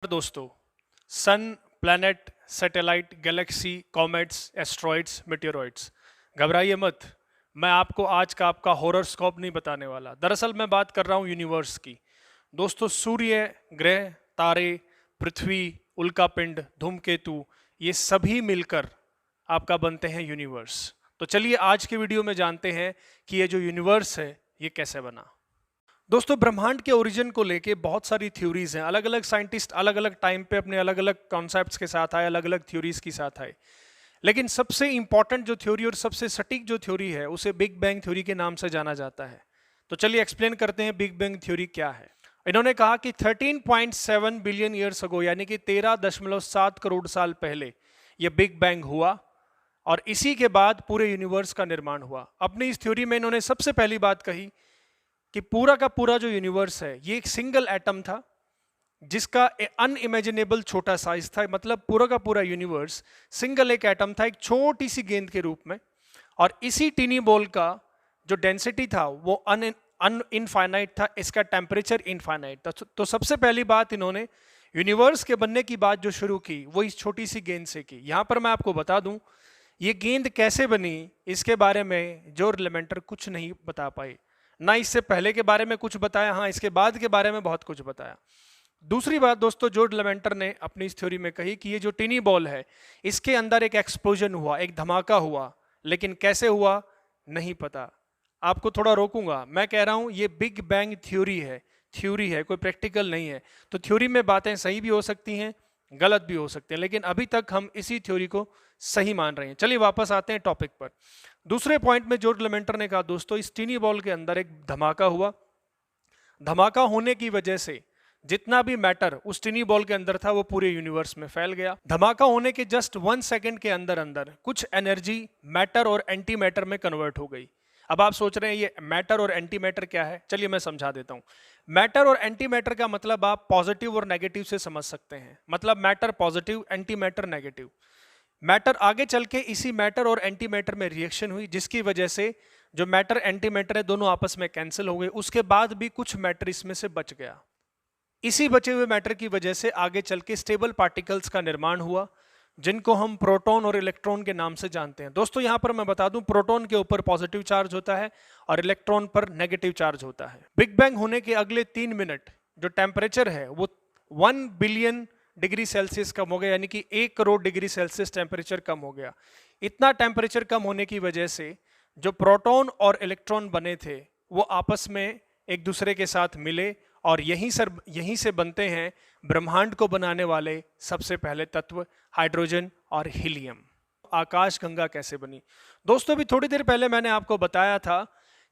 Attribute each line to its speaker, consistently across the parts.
Speaker 1: दोस्तों, sun, planet, satellite, galaxy, comets, asteroids, meteoroids, घबराइए मत। मैं आपको आज का आपका हॉरोस्कोप नहीं बताने वाला। दरअसल मैं बात कर रहा हूँ यूनिवर्स की। दोस्तों, सूर्य, ग्रह, तारे, पृथ्वी, उल्कापिंड, धूमकेतु, ये सभी मिलकर आपका बनते हैं यूनिवर्स। तो चलिए आज के वीडियो में जानते हैं कि ये जो यूनिवर्स है ये कैसे बना। दोस्तों, ब्रह्मांड के ओरिजिन को लेके बहुत सारी थ्योरीज हैं। अलग अलग साइंटिस्ट अलग अलग टाइम पे अपने अलग अलग कॉन्सेप्ट्स के साथ आए, अलग अलग थ्योरीज के साथ आए। लेकिन सबसे इंपॉर्टेंट जो थ्योरी और सबसे सटीक जो थ्योरी है उसे बिग बैंग थ्योरी के नाम से जाना जाता है। तो चलिए एक्सप्लेन करते हैं बिग बैंग थ्योरी क्या है। इन्होंने कहा कि 13.7 बिलियन ईयर्स अगो, यानी कि 13.7 करोड़ साल पहले यह बिग बैंग हुआ और इसी के बाद पूरे यूनिवर्स का निर्माण हुआ। अपनी इस थ्योरी में इन्होंने सबसे पहली बात कही कि पूरा का पूरा जो यूनिवर्स है ये एक सिंगल एटम था जिसका अनइमेजिनेबल छोटा साइज था। मतलब पूरा का पूरा यूनिवर्स सिंगल एक एटम था, एक छोटी सी गेंद के रूप में। और इसी टीनी बॉल का जो डेंसिटी था वो इनफाइनाइट था, इसका टेम्परेचर इनफाइनाइट था। तो सबसे पहली बात इन्होंने यूनिवर्स के बनने की बात जो शुरू की वो इस छोटी सी गेंद से की। यहां पर मैं आपको बता दूं ये गेंद कैसे बनी, इसके बारे में जॉर्ज लेमेंटर कुछ नहीं बता पाए। ना इससे पहले के बारे में कुछ बताया, हाँ इसके बाद के बारे में बहुत कुछ बताया। दूसरी बात दोस्तों, जॉर्ज लेमेंटर ने अपनी इस थ्योरी में कही कि ये जो टिनी बॉल है इसके अंदर एक एक्सप्लोजन हुआ, एक धमाका हुआ, लेकिन कैसे हुआ नहीं पता। आपको थोड़ा रोकूंगा, मैं कह रहा हूं ये बिग बैंग थ्योरी है, कोई प्रैक्टिकल नहीं है। तो थ्योरी में बातें सही भी हो सकती हैं, गलत भी हो सकते हैं, लेकिन अभी तक हम इसी थ्योरी को सही मान रहे हैं। चलिए वापस आते हैं टॉपिक पर। दूसरे पॉइंट में जॉर्ज लेमेंटर ने कहा दोस्तों इस टीनी बॉल के अंदर एक धमाका हुआ। धमाका होने की वजह से जितना भी मैटर उस टीनी बॉल के अंदर था वो पूरे यूनिवर्स में फैल गया। धमाका होने के जस्ट 1 सेकंड के अंदर अंदर कुछ एनर्जी मैटर और एंटी मैटर में कन्वर्ट हो गई। अब आप सोच रहे हैं ये मैटर और एंटी मैटर क्या है, चलिए मैं समझा देता हूं। मैटर और एंटी मैटर का मतलब आप पॉजिटिव और नेगेटिव से समझ सकते हैं। मतलब matter positive, anti matter negative. Matter आगे चल के इसी मैटर और एंटी मैटर में रिएक्शन हुई जिसकी वजह से जो मैटर एंटी मैटर है दोनों आपस में कैंसिल हो गए। उसके बाद भी कुछ मैटर इसमें से बच गया। इसी बचे हुए मैटर की वजह से आगे चल के स्टेबल पार्टिकल्स का निर्माण हुआ जिनको हम प्रोटॉन और इलेक्ट्रॉन के नाम से जानते हैं। दोस्तों यहां पर मैं बता दूं प्रोटॉन के ऊपर पॉजिटिव चार्ज होता है और इलेक्ट्रॉन पर नेगेटिव चार्ज होता है। बिग बैंग होने के अगले 3 मिनट जो टेम्परेचर है वो 1 बिलियन डिग्री सेल्सियस कम हो गया, यानी कि 1 करोड़ डिग्री सेल्सियस टेम्परेचर कम हो गया। इतना टेम्परेचर कम होने की वजह से जो प्रोटॉन और इलेक्ट्रॉन बने थे वो आपस में एक दूसरे के साथ मिले और यहीं से बनते हैं ब्रह्मांड को बनाने वाले सबसे पहले तत्व हाइड्रोजन और हीलियम। आकाशगंगा कैसे बनी? दोस्तों अभी थोड़ी देर पहले मैंने आपको बताया था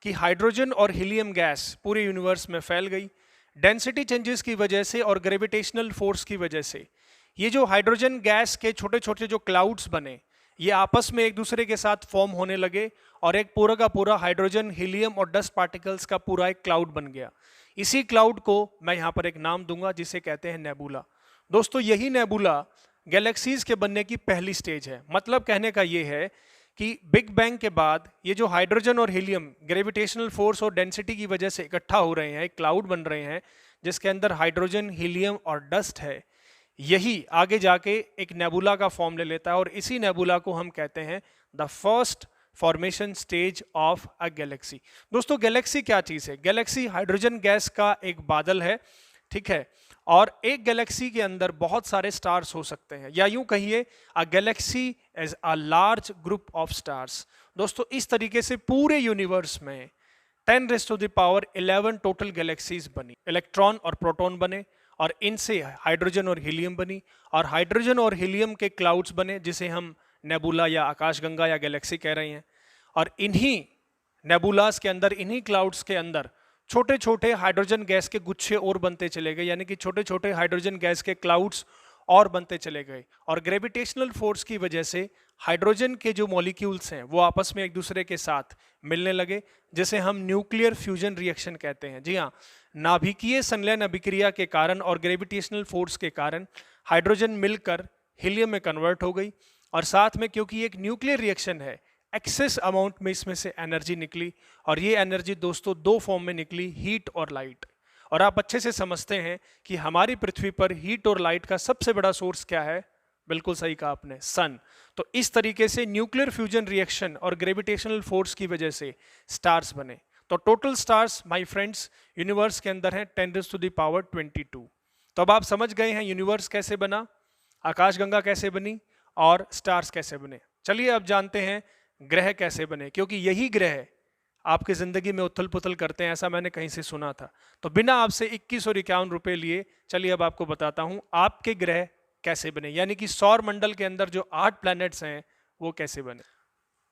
Speaker 1: कि हाइड्रोजन और हीलियम गैस पूरे यूनिवर्स में फैल गई डेंसिटी चेंजेस की वजह से और ग्रेविटेशनल फोर्स की वजह से। ये जो हाइड्रोजन गैस के छोटे छोटे जो क्लाउड्स बने ये आपस में एक दूसरे के साथ फॉर्म होने लगे और एक पूरा का पूरा हाइड्रोजन, हीलियम और डस्ट पार्टिकल्स का पूरा एक क्लाउड बन गया। इसी क्लाउड को मैं यहां पर एक नाम दूंगा जिसे कहते हैं नेबुला। दोस्तों यही नेबुला गैलेक्सीज के बनने की पहली स्टेज है। मतलब कहने का यह है कि बिग बैंग के बाद ये जो हाइड्रोजन और हीलियम ग्रेविटेशनल फोर्स और डेंसिटी की वजह से इकट्ठा हो रहे हैं, एक क्लाउड बन रहे हैं जिसके अंदर हाइड्रोजन, हीलियम और डस्ट है, यही आगे जाके एक नेबुला का फॉर्म ले लेता है और इसी नेबुला को हम कहते हैं the first formation stage of a Galaxy. दोस्तों गैलेक्सी क्या चीज है? गैलेक्सी हाइड्रोजन गैस का एक बादल है, ठीक है। और एक गैलेक्सी के अंदर बहुत सारे स्टार्स हो सकते हैं, या यूं कहिए a galaxy as a large group of stars. दोस्तों इस तरीके से पूरे यूनिवर्स में 10⁻11 टोटल गैलेक्सीज बनी। इलेक्ट्रॉन और प्रोटॉन बने और इनसे हाइड्रोजन और हीलियम बनी और हाइड्रोजन और हीलियम के क्लाउड्स बने जिसे हम नेबुला या आकाशगंगा या गैलेक्सी कह रहे हैं। और इन्हीं नेबुलास के अंदर, इन्हीं क्लाउड्स के अंदर छोटे छोटे हाइड्रोजन गैस के गुच्छे और बनते चले गए, यानी कि छोटे छोटे हाइड्रोजन गैस के क्लाउड्स और बनते चले गए। और ग्रेविटेशनल फोर्स की वजह से हाइड्रोजन के जो मॉलिक्यूल्स हैं वो आपस में एक दूसरे के साथ मिलने लगे जिसे हम न्यूक्लियर फ्यूजन रिएक्शन कहते हैं। जी हाँ, नाभिकीय संलयन अभिक्रिया के कारण और ग्रेविटेशनल फोर्स के कारण हाइड्रोजन मिलकर हीलियम में कन्वर्ट हो गई और साथ में क्योंकि एक न्यूक्लियर रिएक्शन है एक्सेस अमाउंट में इसमें से एनर्जी निकली और ये एनर्जी दोस्तों दो फॉर्म में निकली, हीट और लाइट। और आप अच्छे से समझते हैं कि हमारी पृथ्वी पर हीट और लाइट का सबसे बड़ा सोर्स क्या है? बिल्कुल सही कहा आपने, सन। तो इस तरीके से न्यूक्लियर फ्यूजन रिएक्शन और ग्रेविटेशनल फोर्स की वजह से स्टार्स बने। तो total stars my friends universe के अंदर है 10⁻²2। तो अब आप समझ गए हैं यूनिवर्स कैसे बना, आकाशगंगा कैसे बनी और स्टार्स कैसे बने। चलिए अब जानते हैं ग्रह कैसे बने, क्योंकि यही ग्रह आपकी जिंदगी में उथल पुथल करते हैं, ऐसा मैंने कहीं से सुना था। तो बिना आपसे 21 और 51 रुपए लिए चलिए अब आपको बताता हूं आपके ग्रह कैसे बने, यानी कि सौर मंडल के अंदर जो 8 प्लैनेट्स हैं वो कैसे बने।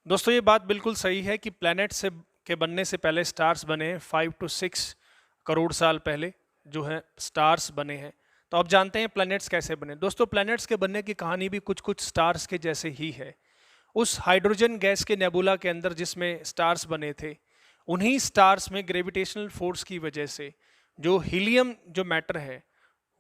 Speaker 1: दोस्तों ये बात बिल्कुल सही है कि प्लैनेट से के बनने से पहले स्टार्स बने हैं। 5 to 6 करोड़ साल पहले जो है स्टार्स बने हैं। तो अब जानते हैं प्लैनेट्स कैसे बने। दोस्तों प्लैनेट्स के बनने की कहानी भी कुछ कुछ स्टार्स के जैसे ही है। उस हाइड्रोजन गैस के नेबुला के अंदर जिसमें स्टार्स बने थे, उन्हीं स्टार्स में ग्रेविटेशनल फोर्स की वजह से जो हीलियम जो मैटर है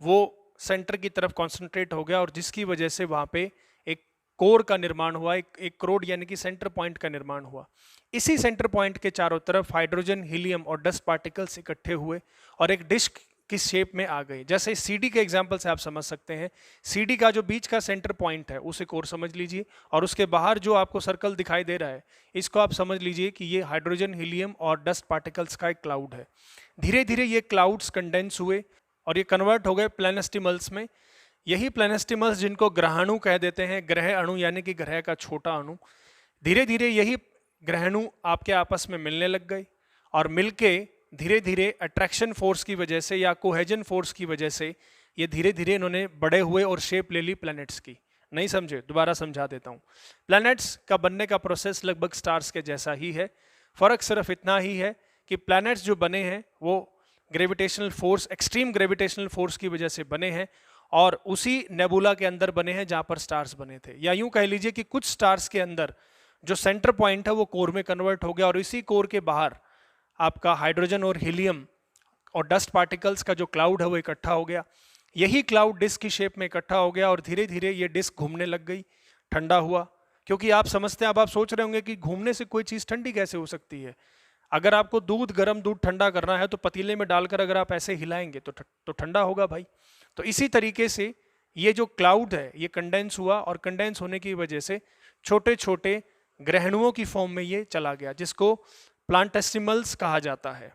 Speaker 1: वो सेंटर की तरफ कॉन्सेंट्रेट हो गया और जिसकी वजह से वहाँ पे एक कोर का निर्माण हुआ, एक करोड यानी कि सेंटर पॉइंट का निर्माण हुआ। इसी सेंटर पॉइंट के चारों तरफ हाइड्रोजन, हीलियम और डस्ट पार्टिकल्स इकट्ठे हुए और एक डिस्क की शेप में आ गए। जैसे सीडी के एग्जांपल से आप समझ सकते हैं, सीडी का जो बीच का सेंटर पॉइंट है उसे कोर समझ लीजिए और उसके बाहर जो आपको सर्कल दिखाई दे रहा है इसको आप समझ लीजिए कि ये हाइड्रोजन, हीलियम और डस्ट पार्टिकल्स का एक क्लाउड है। धीरे धीरे ये क्लाउड्स कंडेंस हुए और ये कन्वर्ट हो गए प्लैनेस्टिमल्स में। यही प्लैनेस्टिमल्स जिनको ग्रहाणु कह देते हैं, ग्रह अणु यानी कि ग्रह का छोटा अणु, धीरे धीरे यही ग्रहाणु आपके आपस में मिलने लग गए और मिलके धीरे धीरे अट्रैक्शन फोर्स की वजह से या कोहेजन फोर्स की वजह से ये धीरे धीरे इन्होंने बड़े हुए और शेप ले ली प्लैनेट्स की। नहीं समझे? दोबारा समझा देता हूँ। प्लैनेट्स का बनने का प्रोसेस लगभग स्टार्स के जैसा ही है। फर्क सिर्फ इतना ही है कि प्लैनेट्स जो बने हैं वो gravitational force, extreme gravitational force की वजह से बने हैं और उसी नेबुला के अंदर बने हैं जहाँ पर स्टार्स बने थे। या यूँ कह लीजिए कि कुछ स्टार्स के अंदर जो सेंटर पॉइंट है वो कोर में कन्वर्ट हो गया और इसी कोर के बाहर आपका हाइड्रोजन और हीलियम और डस्ट पार्टिकल्स का जो क्लाउड है वो इकट्ठा हो गया। यही क्लाउड डिस्क की शेप में इकट्ठा हो गया और धीरे धीरे ये डिस्क घूमने लग गई, ठंडा हुआ। क्योंकि आप समझते हैं, अब आप सोच रहे होंगे कि घूमने से कोई चीज़ ठंडी कैसे हो सकती है। अगर आपको गर्म दूध ठंडा करना है तो पतीले में डालकर अगर आप ऐसे हिलाएंगे तो ठंडा होगा भाई। तो इसी तरीके से ये जो क्लाउड है ये कंडेंस हुआ और कंडेंस होने की वजह से छोटे छोटे ग्रहणुओं की फॉर्म में ये चला गया, जिसको प्लांटेस्टिमल्स कहा जाता है।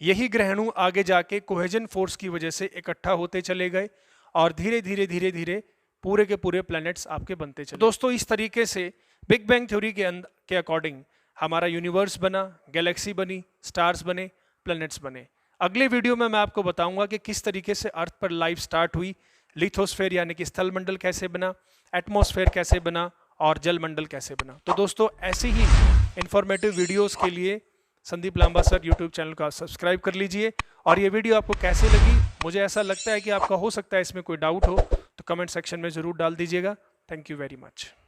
Speaker 1: यही ग्रहणु आगे जाके कोहेजन फोर्स की वजह से इकट्ठा होते चले गए और धीरे धीरे पूरे के पूरे प्लैनेट्स आपके बनते चले। दोस्तों इस तरीके से बिग बैंग थ्योरी के अकॉर्डिंग हमारा यूनिवर्स बना, गैलेक्सी बनी, स्टार्स बने, प्लैनेट्स बने। अगले वीडियो में मैं आपको बताऊंगा कि किस तरीके से अर्थ पर लाइफ स्टार्ट हुई, लिथोस्फेयर यानी कि स्थल मंडल कैसे बना, एटमॉस्फेयर कैसे बना और जल मंडल कैसे बना। तो दोस्तों ऐसे ही इंफॉर्मेटिव वीडियोस के लिए Sandeep Lamba sir YouTube channel का सब्सक्राइब कर लीजिए। और ये वीडियो आपको कैसे लगी, मुझे ऐसा लगता है कि आपका हो सकता है इसमें कोई डाउट हो तो कमेंट सेक्शन में ज़रूर डाल दीजिएगा। Thank you very much.